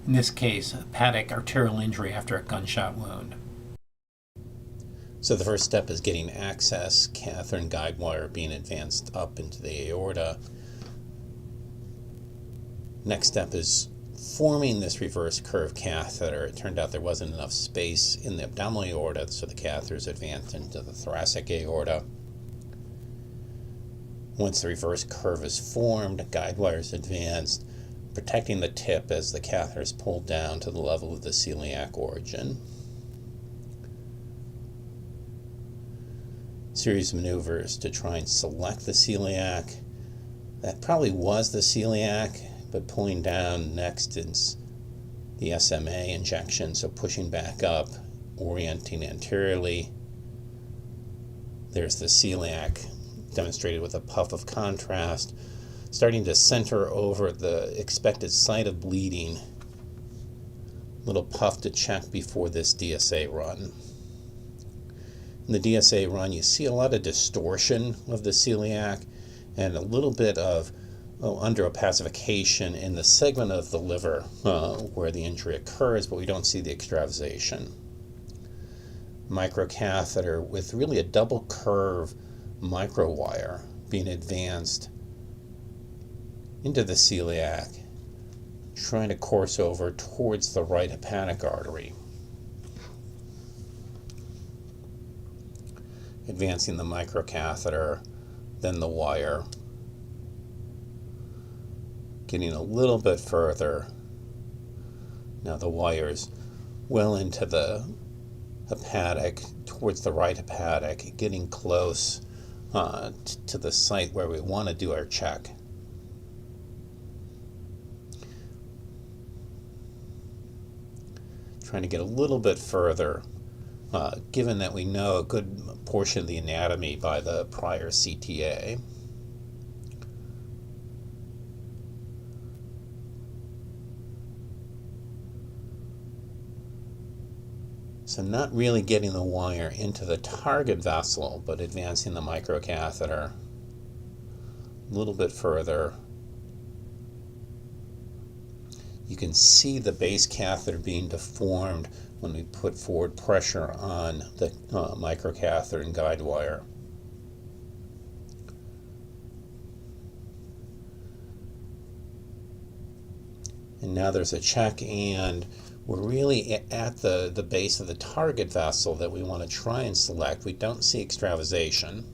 in this case, hepatic arterial injury after a gunshot wound. So the first step is getting access, catheter and guide wire being advanced up into the aorta. Next step is forming this reverse curve catheter. It turned out there wasn't enough space in the abdominal aorta, so the catheter is advanced into the thoracic aorta. Once the reverse curve is formed, guide wire is advanced, protecting the tip as the catheter is pulled down to the level of the celiac origin. Series of maneuvers to try and select the celiac. That probably was the celiac, but pulling down next is the SMA injection, so pushing back up, orienting anteriorly. There's the celiac demonstrated with a puff of contrast, starting to center over the expected site of bleeding. Little puff to check before this DSA run. In the DSA run, you see a lot of distortion of the celiac and a little bit of underopacification in the segment of the liver where the injury occurs, but we don't see the extravasation. Microcatheter with really a double curve microwire being advanced into the celiac, trying to course over towards the right hepatic artery. Advancing the microcatheter, then the wire. Getting a little bit further. Now the wire's well into the hepatic, towards the right hepatic, getting close to the site where we want to do our check. Trying to get a little bit further, given that we know a good portion of the anatomy by the prior CTA. So not really getting the wire into the target vessel, but advancing the microcatheter a little bit further. You can see the base catheter being deformed when we put forward pressure on the microcatheter and guide wire. And now there's a check, and we're really at the base of the target vessel that we want to try and select. We don't see extravasation.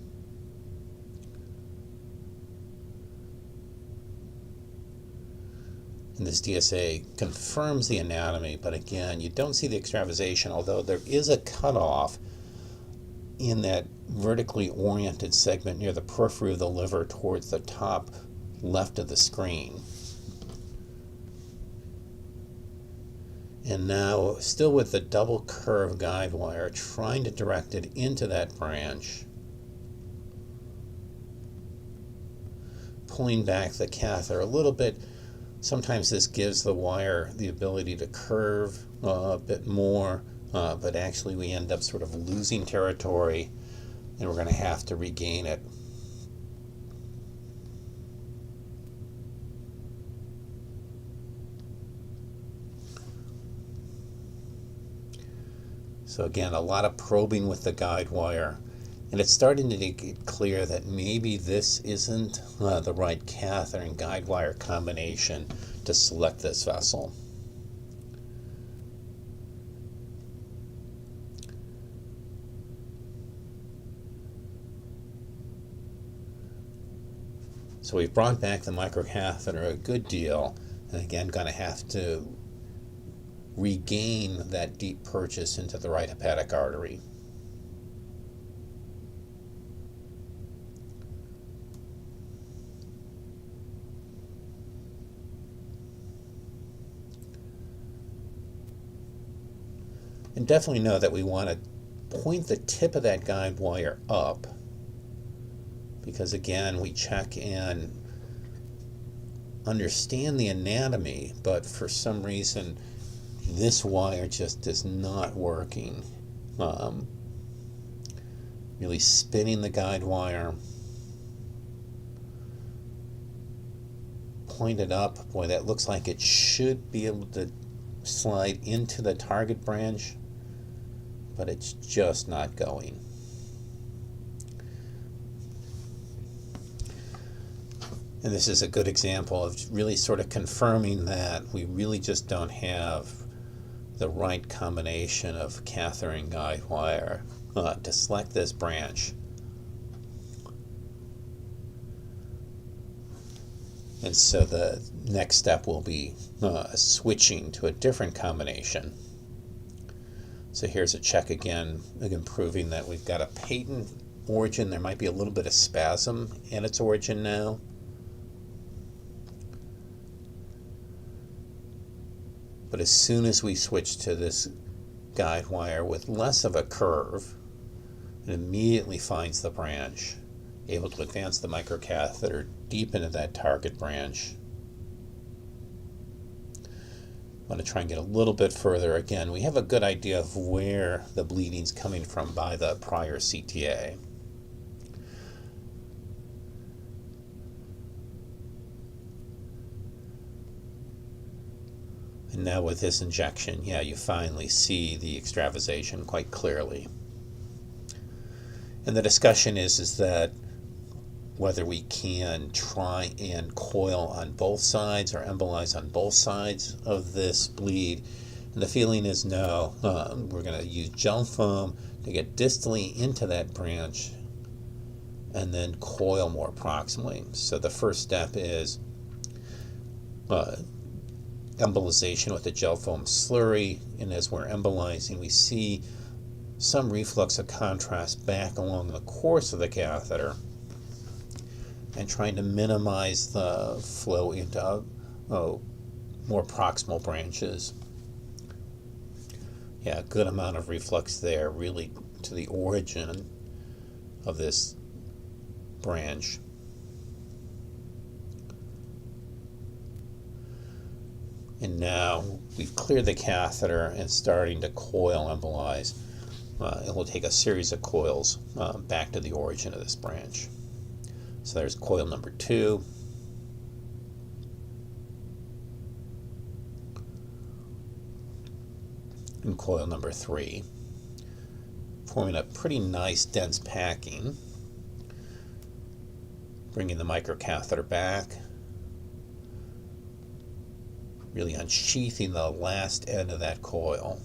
And this DSA confirms the anatomy, but again, you don't see the extravasation, although there is a cutoff in that vertically oriented segment near the periphery of the liver towards the top left of the screen. And now, still with the double curve guide wire, trying to direct it into that branch. Pulling back the catheter a little bit. Sometimes this gives the wire the ability to curve a bit more, but actually we end up sort of losing territory, and we're going to have to regain it. So again, a lot of probing with the guide wire, and it's starting to get clear that maybe this isn't the right catheter and guide wire combination to select this vessel. So we've brought back the microcatheter a good deal, and again, going to have to regain that deep purchase into the right hepatic artery. And definitely know that we want to point the tip of that guide wire up, because again, we check and understand the anatomy, but for some reason this wire just is not working. Really spinning the guide wire, point it up. Boy, that looks like it should be able to slide into the target branch, but it's just not going. And this is a good example of really sort of confirming that we really just don't have the right combination of catheter and guide wire to select this branch. And so the next step will be switching to a different combination. So here's a check again proving that we've got a patent origin. There might be a little bit of spasm at its origin now. But as soon as we switch to this guide wire with less of a curve, it immediately finds the branch, able to advance the microcatheter deep into that target branch. I'm going to try and get a little bit further. Again, we have a good idea of where the bleeding's coming from by the prior CTA. And now with this injection, yeah, you finally see the extravasation quite clearly. And the discussion is that whether we can try and coil on both sides or embolize on both sides of this bleed. And the feeling is no, we're going to use gel foam to get distally into that branch and then coil more proximally. So the first step is embolization with the gel foam slurry, and as we're embolizing, we see some reflux of contrast back along the course of the catheter and trying to minimize the flow into more proximal branches. Yeah, a good amount of reflux there, really to the origin of this branch. And now we've cleared the catheter and starting to coil embolize. It will take a series of coils back to the origin of this branch. So there's coil number 2. And coil number 3. Forming a pretty nice dense packing. Bringing the microcatheter back. Really unsheathing the last end of that coil.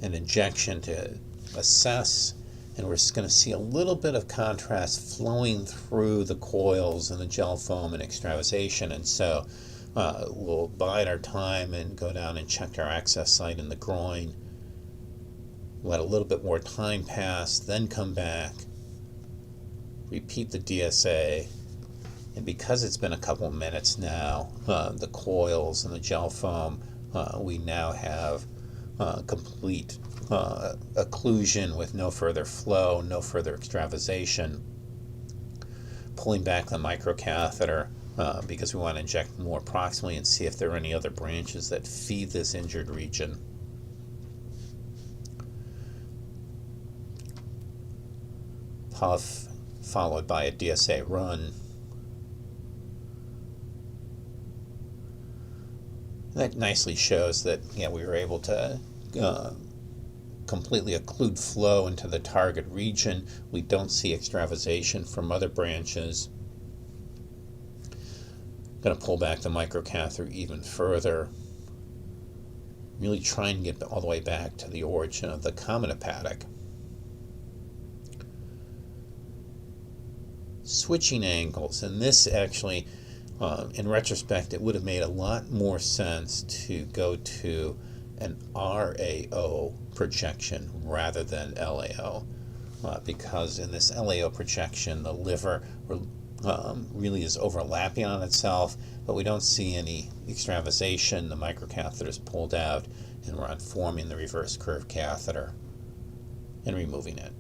An injection to assess, and we're just going to see a little bit of contrast flowing through the coils and the gel foam and extravasation, and so we'll bide our time and go down and check our access site in the groin. Let a little bit more time pass, then come back, repeat the DSA, and because it's been a couple minutes now, the coils and the gel foam, we now have complete occlusion with no further flow, no further extravasation. Pulling back the microcatheter because we want to inject more proximally and see if there are any other branches that feed this injured region. Puff followed by a DSA run. That nicely shows that we were able to completely occlude flow into the target region. We don't see extravasation from other branches. Going to pull back the microcatheter even further. Really try and get all the way back to the origin of the common hepatic. Switching angles, and this actually, in retrospect, it would have made a lot more sense to go to an RAO projection rather than LAO, because in this LAO projection, the liver really is overlapping on itself, but we don't see any extravasation. The microcatheter is pulled out, and we're unforming the reverse curve catheter and removing it.